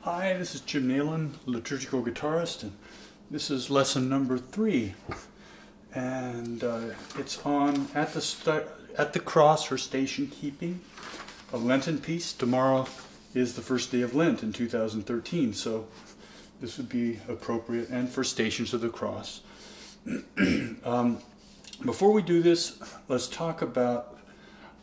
Hi, this is Jim Nailon, liturgical guitarist, and this is lesson number 3. And it's on at the cross for station keeping, a Lenten piece. Tomorrow is the first day of Lent in 2013, so this would be appropriate, and for Stations of the Cross. Before we do this, let's talk about,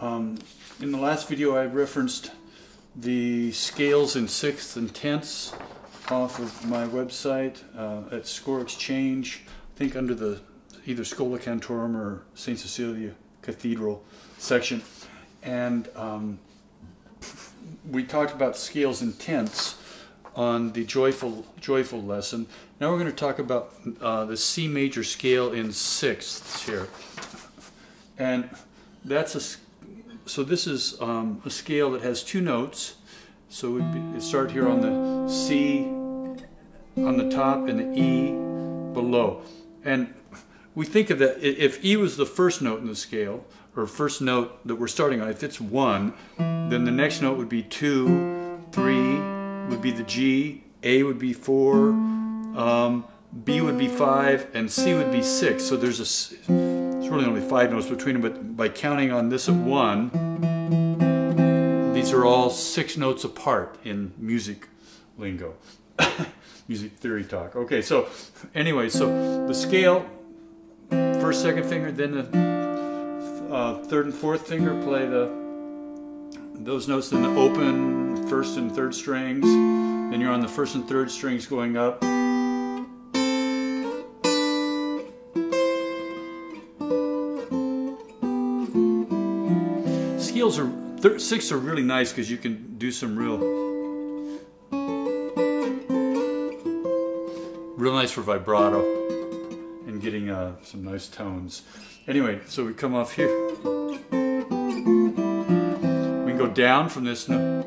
in the last video I referenced the scales in sixths and tenths off of my website at Score Exchange, I think under the either Schola Cantorum or St. Cecilia Cathedral section. And we talked about scales in tenths on the joyful lesson. Now we're going to talk about the C major scale in sixths here. And that's so this is a scale that has 2 notes. So it'd start here on the C on the top and the E below. And we think of that, if E was the first note in the scale, or first note that we're starting on, if it's 1, then the next note would be 2, 3 would be the G, A would be 4, B would be 5, and C would be 6. So there's really only 5 notes between them, but by counting on this at 1, these are all 6 notes apart in music lingo, music theory talk. Okay, so anyway, so the scale, first, second finger, then the third and fourth finger play those notes, then the open first and third strings, then you're on the first and third strings going up. Scales are, sixths are really nice because you can do some real nice for vibrato and getting some nice tones. Anyway, so we come off here. We can go down from this note.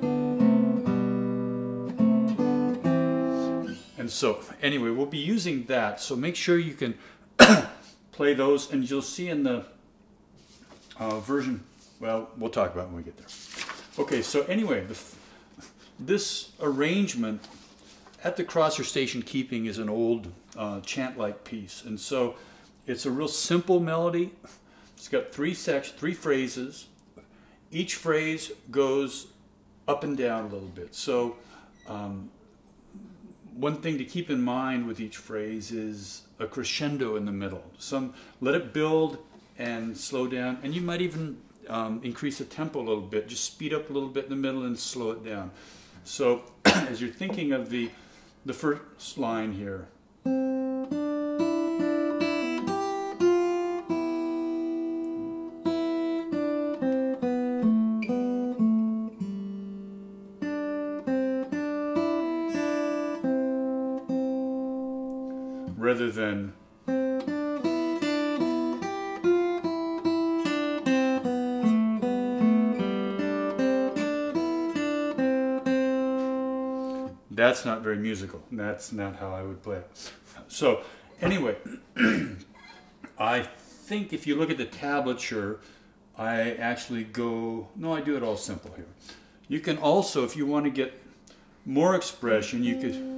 And so, anyway, we'll be using that. So make sure you can play those, and you'll see in the version, well, we'll talk about it when we get there. Okay, so anyway, this arrangement at the cross or station keeping is an old chant-like piece. And so it's a real simple melody. It's got 3 phrases. Each phrase goes up and down a little bit. So one thing to keep in mind with each phrase is a crescendo in the middle. Let it build and slow down, and you might even increase the tempo a little bit. Just speed up a little bit in the middle and slow it down. So as you're thinking of the first line here, rather than that's not very musical. That's not how I would play it. So anyway, I think if you look at the tablature, I actually go, no, I do it all simple here. You can also, if you want to get more expression, you could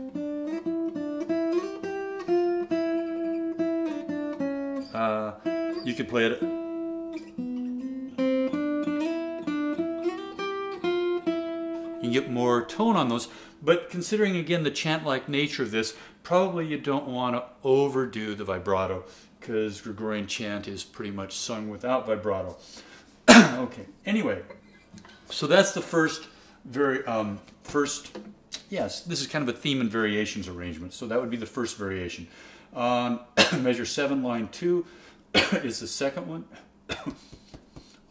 play it. You can get more tone on those, but considering again the chant-like nature of this, probably you don't want to overdo the vibrato, because Gregorian chant is pretty much sung without vibrato. Okay, anyway, so that's the first yes, this is kind of a theme and variations arrangement, so that would be the first variation. On measure 7, line 2 is the second one.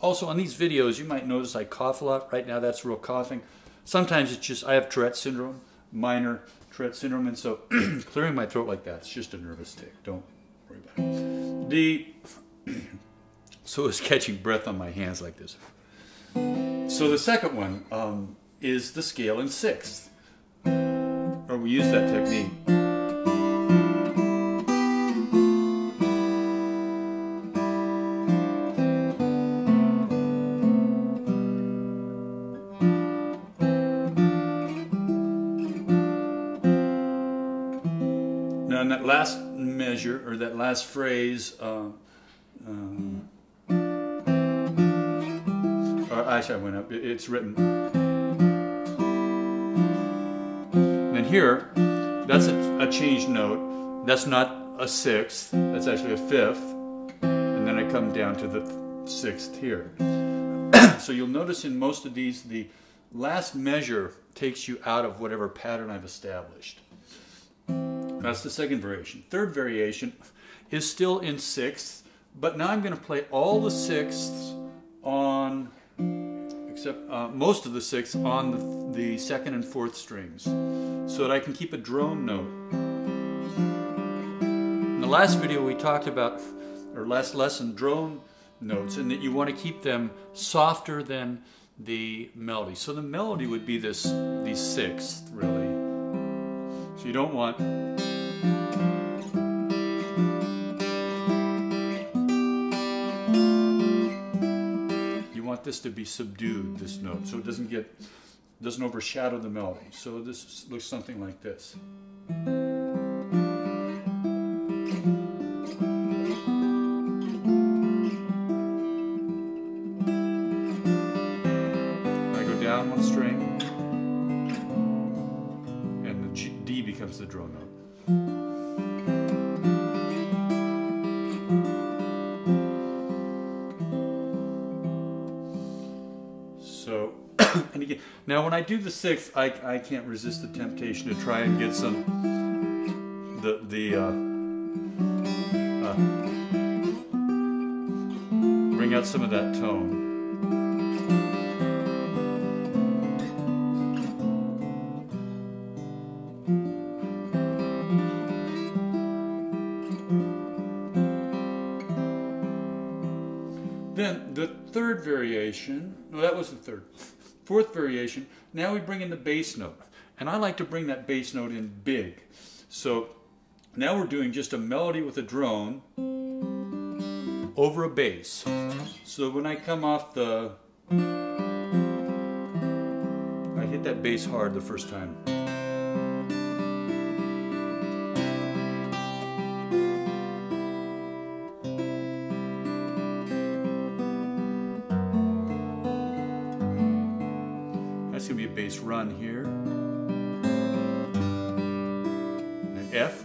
Also on these videos you might notice I cough a lot. Right now that's real coughing. Sometimes it's just, I have Tourette syndrome, minor Tourette syndrome, and so clearing my throat like that, it's just a nervous tick. Don't worry about it. So it's catching breath on my hands like this. So the second one is the scale in sixths, or we use that technique. in that last measure, or that last phrase, or actually I went up, it's written. And here, that's a changed note. That's not a sixth, that's actually a fifth. And then I come down to the sixth here. So you'll notice in most of these, the last measure takes you out of whatever pattern I've established. That's the second variation. Third variation is still in sixths, but now I'm going to play all the sixths on, except most of the sixths on the second and fourth strings, so that I can keep a drone note. In the last video we talked about, or last lesson, drone notes, and that you want to keep them softer than the melody. So the melody would be these sixths, really. So you don't want... You want this to be subdued, this note, so it doesn't overshadow the melody. So this looks something like this. Down one string, and the D becomes the drone note. So, and again, now when I do the sixth, I can't resist the temptation to try and get some bring out some of that tone. Then the third variation, no, that was the third. Fourth variation, now we bring in the bass note. And I like to bring that bass note in big. So now we're doing just a melody with a drone over a bass. So when I come off I hit that bass hard the first time. That's going to be a bass run here. And an F.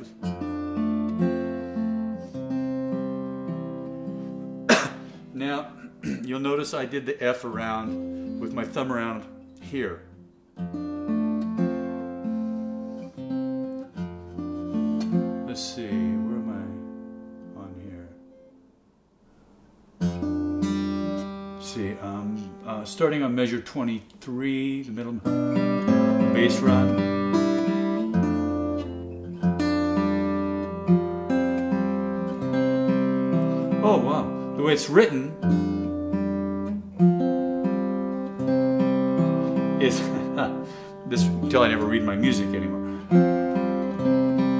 Now, you'll notice I did the F around with my thumb around here. Let's see, where am I on here? Let's see, starting on measure 23, the middle bass run. Oh wow, the way it's written is, this until I never read my music anymore,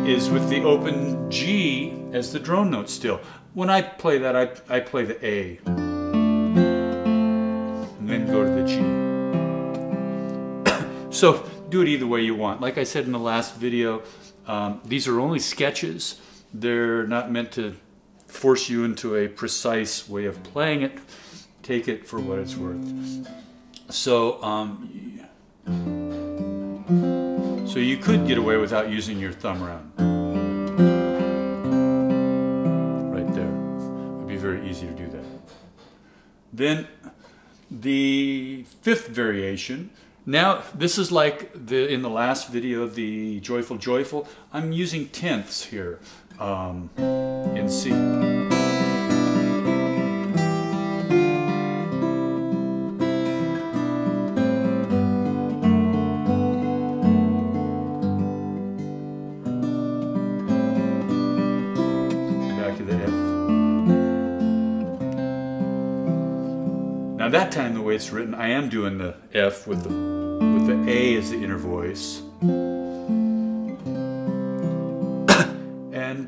is with the open G as the drone note still. When I play that, I play the A. And then go to the G. So do it either way you want. Like I said in the last video, these are only sketches. They're not meant to force you into a precise way of playing it. Take it for what it's worth. So, so you could get away without using your thumb around. Right there. It would be very easy to do that. Then the fifth variation. Now this is like in the last video, the joyful joyful. I'm using tenths here in C. Now that time, the way it's written, I am doing the F with the A as the inner voice, and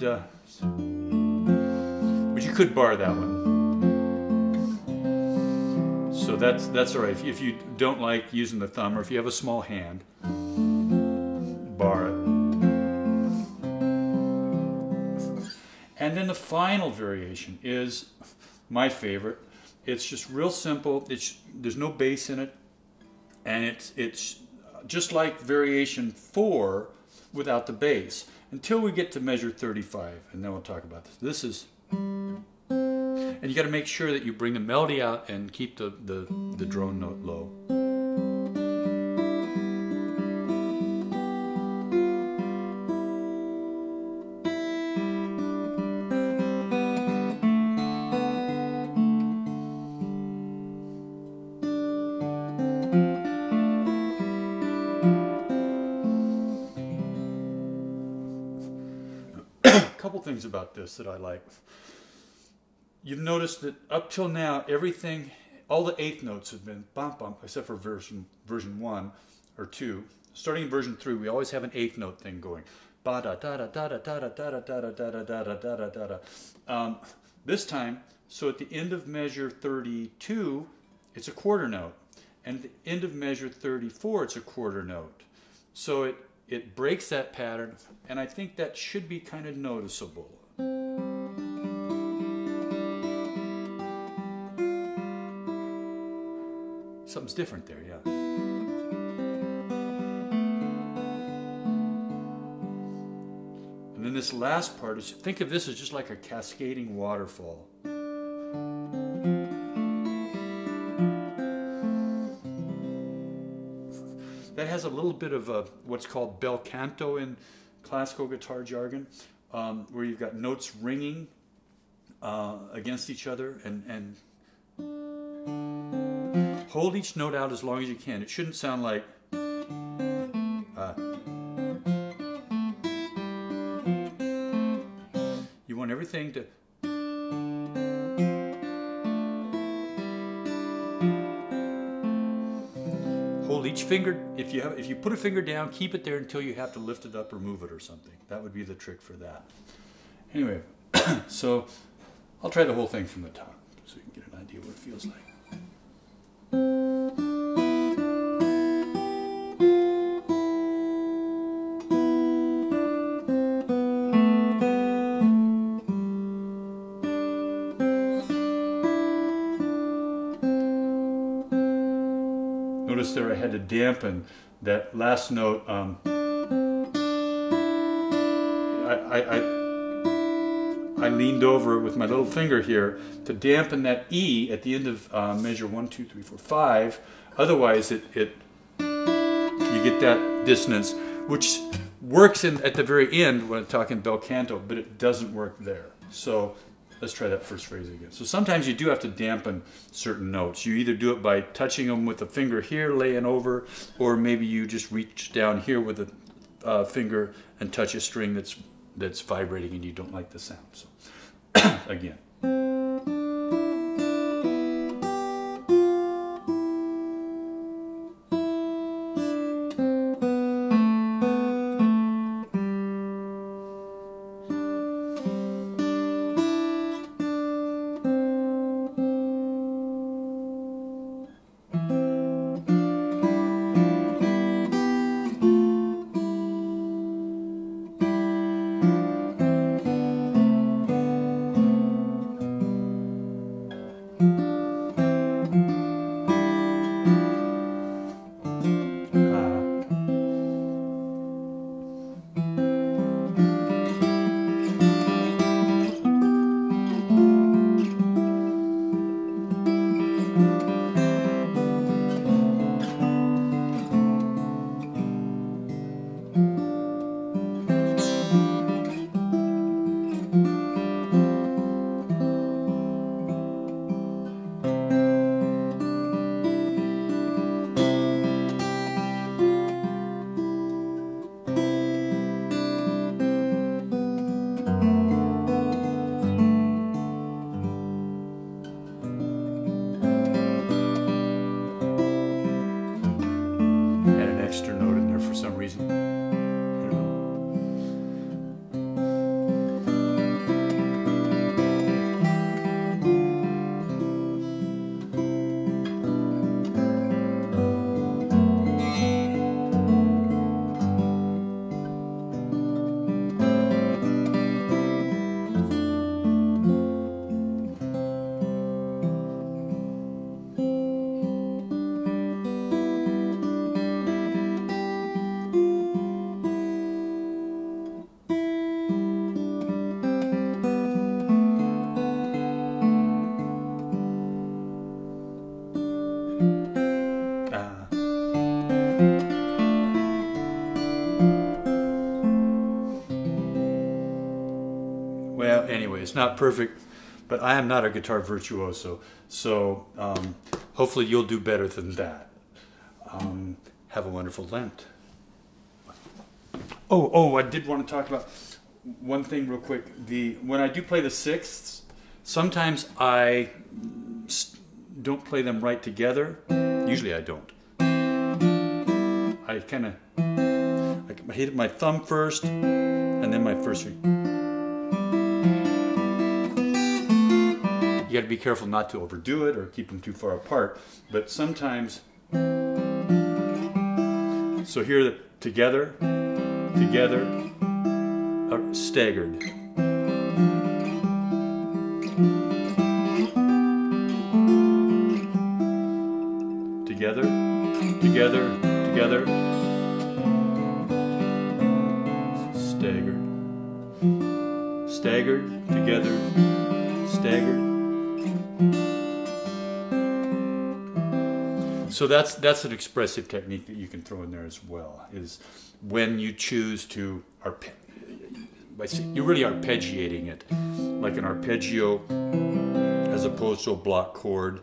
but you could bar that one. So that's all right. If you don't like using the thumb, or if you have a small hand, bar it. And then the final variation is my favorite. It's just real simple. There's no bass in it, and it's just like variation 4 without the bass until we get to measure 35, and then we'll talk about this. This is, and you got to make sure that you bring the melody out and keep the drone note low. Couple things about this that I like. You've noticed that up till now, everything, all the eighth notes have been bump bump, except for version 1 or 2. Starting in version 3, we always have an eighth note thing going. Ba da da da da da da da da da da da da da da da da da. This time, so at the end of measure 32, it's a quarter note, and at the end of measure 34, it's a quarter note. So it breaks that pattern, and I think that should be kind of noticeable. Something's different there, yeah. And then this last part is, think of this as just like a cascading waterfall. That has a little bit of what's called bel canto in classical guitar jargon, where you've got notes ringing against each other, and hold each note out as long as you can. It shouldn't sound like you want everything to hold each finger. If you put a finger down, keep it there until you have to lift it up or move it or something. That would be the trick for that. Anyway, so I'll try the whole thing from the top so you can get an idea what it feels like. Notice there I had to dampen that last note. I leaned over with my little finger here to dampen that E at the end of measure 1, 2, 3, 4, 5. Otherwise, you get that dissonance, which works at the very end when I'm talking bel canto, but it doesn't work there. So let's try that first phrase again. So sometimes you do have to dampen certain notes. You either do it by touching them with a finger here, laying over, or maybe you just reach down here with a finger and touch a string that's vibrating and you don't like the sound. So again. Well, anyway, it's not perfect, but I am not a guitar virtuoso, so hopefully you'll do better than that. Have a wonderful Lent. Oh, I did want to talk about one thing real quick. When I do play the sixths, sometimes I don't play them right together. Usually I don't. I kind of hit my thumb first, and then my first finger. You got to be careful not to overdo it or keep them too far apart. But sometimes, so here, together, staggered. Together, staggered. Staggered, together, staggered. So that's an expressive technique that you can throw in there as well, is when you choose to you're really arpeggiating it, like an arpeggio as opposed to a block chord.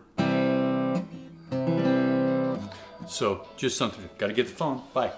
So just something, gotta get the phone, bye.